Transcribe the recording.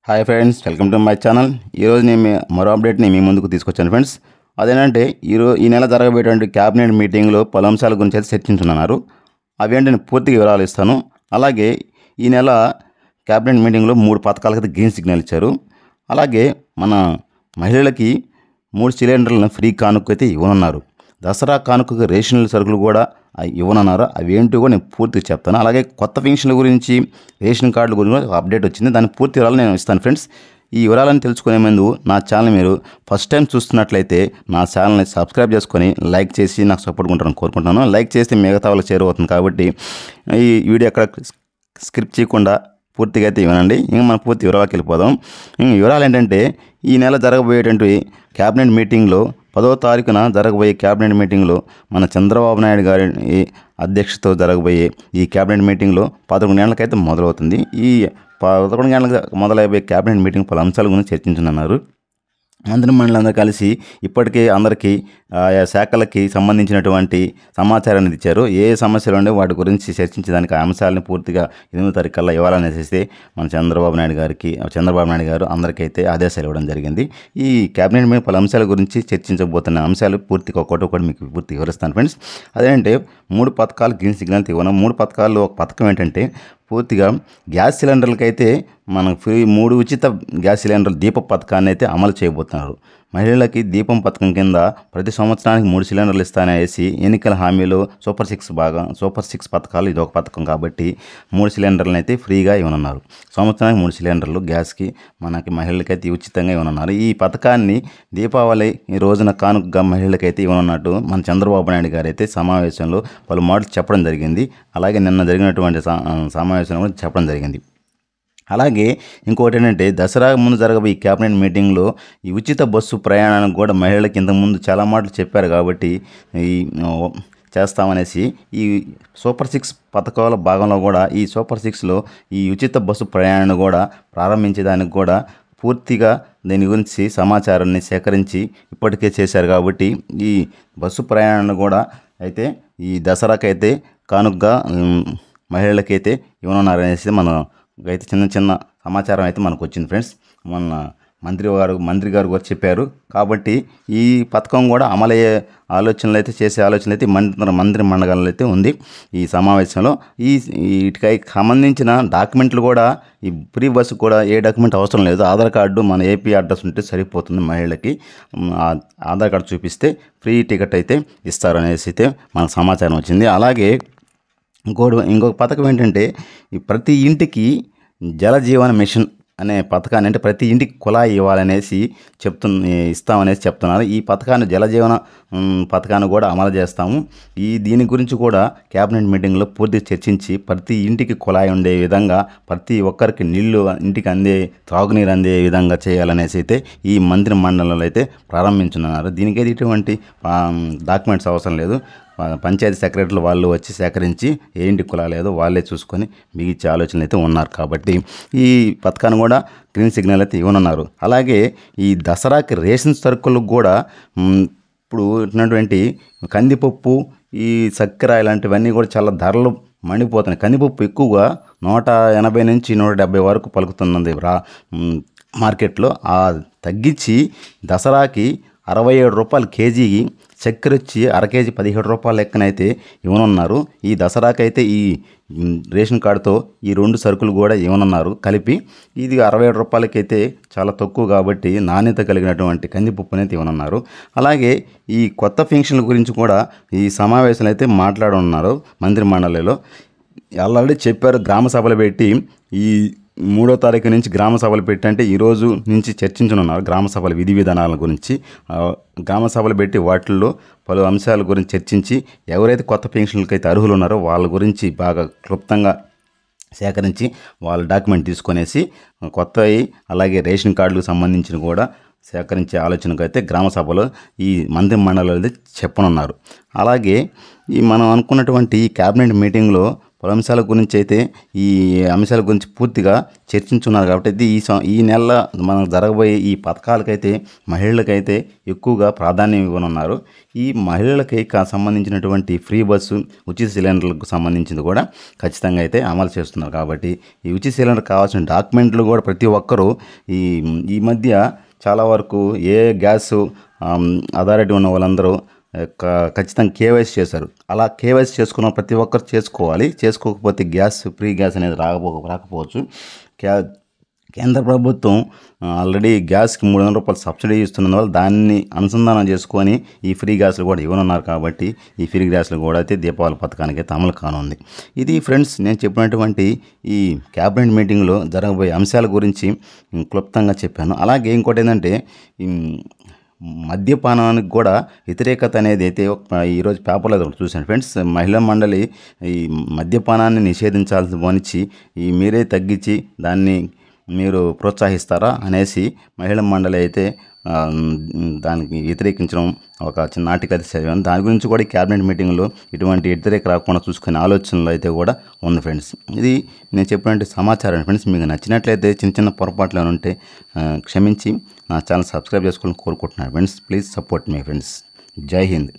Hi friends, welcome to my channel. ఈరోజు నేను మరో అప్డేట్ని మీ ముందుకు తీసుకొచ్చాను ఫ్రెండ్స్. అదేంటంటే ఈ నెల జరగబోయేటువంటి క్యాబినెట్ మీటింగ్లో పలు అంశాల గురించి అయితే చర్చించున్నారు. అవేంటి నేను పూర్తిగా వివరాలు ఇస్తాను. అలాగే ఈ నెల క్యాబినెట్ మీటింగ్లో 3 పథకాలకైతే గ్రీన్ సిగ్నల్ ఇచ్చారు. అలాగే మన మహిళలకి 3 సిలిండర్లను ఫ్రీ కానుక అయితే ఇవ్వనున్నారు. దసరా కానుకకు రేషన్ సరుకులు కూడా ఇవ్వనున్నారు. అవి ఏంటో కూడా నేను పూర్తిగా చెప్తాను. అలాగే కొత్త పెన్షన్ల గురించి, రేషన్ కార్డుల గురించి ఒక అప్డేట్ వచ్చింది. దాని పూర్తి వివరాలు నేను ఇస్తాను ఫ్రెండ్స్. ఈ వివరాలను తెలుసుకునే ముందు నా ఛానల్ మీరు ఫస్ట్ టైం చూస్తున్నట్లయితే నా ఛానల్ని సబ్స్క్రైబ్ చేసుకొని లైక్ చేసి నాకు సపోర్ట్ ఉంటారని కోరుకుంటున్నాను. లైక్ చేస్తే మిగతా వాళ్ళకి చేరువవుతుంది కాబట్టి ఈ వీడియో ఎక్కడ స్క్రిప్ట్ చేయకుండా పూర్తిగా అయితే వినండి. ఇంకా మనం పూర్తి వివరాలకు వెళ్ళిపోదాం. వివరాలు ఏంటంటే ఈ నెల జరగబోయేటువంటి క్యాబినెట్ మీటింగ్లో 10వ తారీఖున జరగబోయే క్యాబినెట్ మీటింగ్లో మన చంద్రబాబు నాయుడు గారి అధ్యక్షతతో జరగబోయే ఈ క్యాబినెట్ మీటింగ్లో 11 గంటలకైతే మొదలవుతుంది. ఈ 11 గంటలకు మొదలైపోయే క్యాబినెట్ మీటింగ్ పలు అంశాల గురించి చర్చించనున్నారు. మంత్రి మండలందరూ కలిసి ఇప్పటికే అందరికీ ఆయా శాఖలకి సంబంధించినటువంటి సమాచారాన్ని ఇచ్చారు. ఏ సమస్యలు ఉండే వాటి గురించి చర్చించడానికి ఆ అంశాలను పూర్తిగా 8వ తారీఖు కల్లా ఇవ్వాలనేసి మన చంద్రబాబు నాయుడు గారు అందరికైతే ఆదేశాలు ఇవ్వడం జరిగింది. ఈ క్యాబినెట్ మీద పలు అంశాల గురించి చర్చించబోతున్న అంశాలు పూర్తిగా ఒక్కొక్కటి మీకు పూర్తిగా వివరిస్తాను ఫ్రెండ్స్. అదేంటే 3 పథకాలు గ్రీన్ సిగ్నల్ ఇవ్వను. 3 పథకాల్లో ఒక పథకం ఏంటంటే పూర్తిగా గ్యాస్ సిలిండర్లకైతే మనకు ఫ్రీ 3 ఉచిత గ్యాస్ సిలిండర్ల దీప పథకాన్ని అయితే అమలు చేయబోతున్నారు. మహిళలకి దీపం పథకం కింద ప్రతి సంవత్సరానికి 3 సిలిండర్లు ఇస్తానేసి ఎన్నికల హామీలో సూపర్ 6 పథకాలు ఇది ఒక పథకం కాబట్టి 3 సిలిండర్లను అయితే ఫ్రీగా ఇవ్వనున్నారు. సంవత్సరానికి 3 సిలిండర్లు గ్యాస్కి మనకి మహిళలకైతే ఉచితంగా ఇవ్వనున్నారు. ఈ పథకాన్ని దీపావళి ఈ రోజున కానుకగా మహిళలకైతే ఇవ్వనున్నట్టు మన చంద్రబాబు నాయుడు గారు అయితే సమావేశంలో పలు మాటలు చెప్పడం జరిగింది. అలాగే నిన్న జరిగినటువంటి సమావేశంలో కూడా చెప్పడం జరిగింది. అలాగే ఇంకోటి ఏంటంటే దసరా ముందు జరగబోయే ఈ క్యాబినెట్ మీటింగ్లో ఈ ఉచిత బస్సు ప్రయాణానికి కూడా మహిళలకు ఇంతకుముందు చాలా మాటలు చెప్పారు కాబట్టి ఈ చేస్తామనేసి ఈ సూపర్ 6 పథకాల భాగంలో కూడా ఈ సూపర్ 6లో ఈ ఉచిత బస్సు ప్రయాణాన్ని కూడా ప్రారంభించేదానికి కూడా పూర్తిగా దీని గురించి సమాచారాన్ని సేకరించి ఇప్పటికే చేశారు కాబట్టి ఈ బస్సు ప్రయాణాన్ని కూడా అయితే ఈ దసరాకైతే కానుకగా మహిళలకైతే ఇవ్వనున్నారనేసి మనం అయితే చిన్న సమాచారం అయితే మనకు వచ్చింది ఫ్రెండ్స్. మొన్న మంత్రి గారు కూడా చెప్పారు కాబట్టి ఈ పథకం కూడా అమలయ్యే చేసే ఆలోచనలు అయితే మంత్రి మండలంలో అయితే ఉంది. ఈ సమావేశంలో వీటికి సంబంధించిన డాక్యుమెంట్లు కూడా ఈ ఫ్రీ బస్సు కూడా ఏ డాక్యుమెంట్ అవసరం లేదు. ఆధార్ కార్డు మన ఏపీ అడ్రస్ ఉంటే సరిపోతుంది. మహిళలకి ఆధార్ కార్డు చూపిస్తే ఫ్రీ టికెట్ అయితే ఇస్తారు అనేసి అయితే మనకు సమాచారం వచ్చింది. అలాగే ఇంకొక పథకం ఏంటంటే ఈ ప్రతి ఇంటికి జలజీవన మిషన్ అనే పథకాన్ని అంటే ప్రతి ఇంటికి కుళాయి ఇవ్వాలనేసి ఇస్తామనేసి చెప్తున్నారు. ఈ పథకాన్ని జలజీవన పథకాన్ని కూడా అమలు చేస్తాము. దీని గురించి కూడా క్యాబినెట్ మీటింగ్లో పూర్తి చర్చించి ప్రతి ఇంటికి కుళాయి ఉండే విధంగా ప్రతి ఒక్కరికి నీళ్లు ఇంటికి త్రాగునీరు అందే విధంగా చేయాలనేసి అయితే ఈ మంత్రి మండలంలో అయితే ప్రారంభించున్నారు. దీనికైతే ఎటువంటి డాక్యుమెంట్స్ అవసరం లేదు. పంచాయతీ సెక్రటరీలు వాళ్ళు వచ్చి సేకరించి ఏంటి కులాలేదో వాళ్ళే చూసుకొని మిగిచ్చే ఆలోచనలు అయితే ఉన్నారు కాబట్టి ఈ పథకాన్ని కూడా గ్రీన్ సిగ్నల్ అయితే ఇవ్వనున్నారు. అలాగే ఈ దసరాకి రేషన్ సరుకులకు కూడా ఇప్పుడు ఉన్నటువంటి కందిపప్పు, ఈ చక్కెర ఇలాంటివన్నీ కూడా చాలా ధరలు మండిపోతున్నాయి. కందిపప్పు ఎక్కువగా 180 నుంచి 170 వరకు పలుకుతున్నది మార్కెట్లో. తగ్గించి దసరాకి 67 రూపాయలు కేజీకి, చక్కెర వచ్చి అర కేజీ 17 రూపాయల లెక్కనైతే ఇవ్వనున్నారు. ఈ దసరాకైతే ఈ రేషన్ కార్డుతో ఈ 2 సరుకులు కూడా ఇవ్వనున్నారు కలిపి. ఇది 67 రూపాయలకైతే చాలా తక్కువ కాబట్టి నాణ్యత కలిగినటువంటి కందిపప్పుని అయితే ఇవ్వనున్నారు. అలాగే ఈ కొత్త పెన్షన్ల గురించి కూడా ఈ సమావేశంలో అయితే మాట్లాడనున్నారు మంత్రి మండలిలో. ఆల్రెడీ చెప్పారు, గ్రామ సభలు పెట్టి ఈ 3వ తారీఖు నుంచి గ్రామ సభలు పెట్టంటే ఈరోజు నుంచి చర్చించనున్నారు. గ్రామ సభల విధి విధానాల గురించి గ్రామ సభలు పెట్టి వాటిల్లో పలు అంశాల గురించి చర్చించి ఎవరైతే కొత్త పెన్షన్లకి అయితే అర్హులు ఉన్నారో వాళ్ళ గురించి బాగా క్లుప్తంగా సేకరించి వాళ్ళ డాక్యుమెంట్ తీసుకొనేసి కొత్తవి అలాగే రేషన్ కార్డులకు సంబంధించిన కూడా సేకరించే ఆలోచనకు అయితే గ్రామ సభలో ఈ మంత్రి మండలి చెప్పనున్నారు. అలాగే ఈ మనం అనుకున్నటువంటి ఈ క్యాబినెట్ మీటింగ్లో పలు అంశాల గురించి అయితే ఈ అంశాల గురించి పూర్తిగా చర్చించున్నారు. కాబట్టి అయితే ఈ నెల మనకు జరగబోయే ఈ పథకాలకైతే మహిళలకైతే ఎక్కువగా ప్రాధాన్యం ఇవ్వనున్నారు. ఈ మహిళలకి సంబంధించినటువంటి ఫ్రీ బస్సు, ఉచిత సిలిండర్లకు సంబంధించింది కూడా ఖచ్చితంగా అయితే అమలు చేస్తున్నారు. కాబట్టి ఈ ఉచిత సిలిండర్ కావాల్సిన డాక్యుమెంట్లు కూడా ప్రతి ఒక్కరూ ఈ మధ్య చాలా వరకు ఏ గ్యాస్ అథారిటీ ఉన్న వాళ్ళందరూ ఖచ్చితంగా కేవైసీ చేశారు. అలా కేవైసీ చేసుకున్న ప్రతి ఒక్కరు చేసుకోవాలి. చేసుకోకపోతే ఫ్రీ గ్యాస్ అనేది రాకపోవచ్చు. కేంద్ర ప్రభుత్వం ఆల్రెడీ గ్యాస్కి 300 రూపాయలు సబ్సిడీ ఇస్తున్నందువల్ల దాన్ని అనుసంధానం చేసుకొని ఈ ఫ్రీ గ్యాస్లు కూడా ఇవ్వనున్నారు. కాబట్టి ఈ ఫ్రీ గ్యాస్లు కూడా అయితే దీపావళి పథకానికి అయితే అమలు కానుంది. ఇది ఫ్రెండ్స్ నేను చెప్పినటువంటి ఈ క్యాబినెట్ మీటింగ్లో జరగబోయే అంశాల గురించి క్లుప్తంగా చెప్పాను. అలాగే ఇంకోటి ఏంటంటే మద్యపానానికి కూడా వ్యతిరేకత అనేది అయితే ఈరోజు పేపర్లో చూశాను ఫ్రెండ్స్. మహిళా మండలి ఈ మద్యపానాన్ని నిషేధించాల్సి పోనిచ్చి మీరే తగ్గించి దాన్ని మీరు ప్రోత్సహిస్తారా అనేసి మహిళా మండలి అయితే దానికి వ్యతిరేకించడం ఒక చిన్న ఆర్టికల్ అయితే చదివాను. దాని గురించి కూడా ఈ క్యాబినెట్ మీటింగ్లో ఇటువంటి వ్యతిరేక రాకుండా చూసుకునే ఆలోచనలు అయితే కూడా ఉంది ఫ్రెండ్స్. ఇది నేను చెప్పినట్టు సమాచారం ఫ్రెండ్స్. మీకు నచ్చినట్లయితే చిన్న పొరపాట్లు ఏమైనా ఉంటే క్షమించి నా ఛానల్ సబ్స్క్రైబ్ చేసుకోవాలని కోరుకుంటున్నాను friends. Please support me friends. జై హింద్.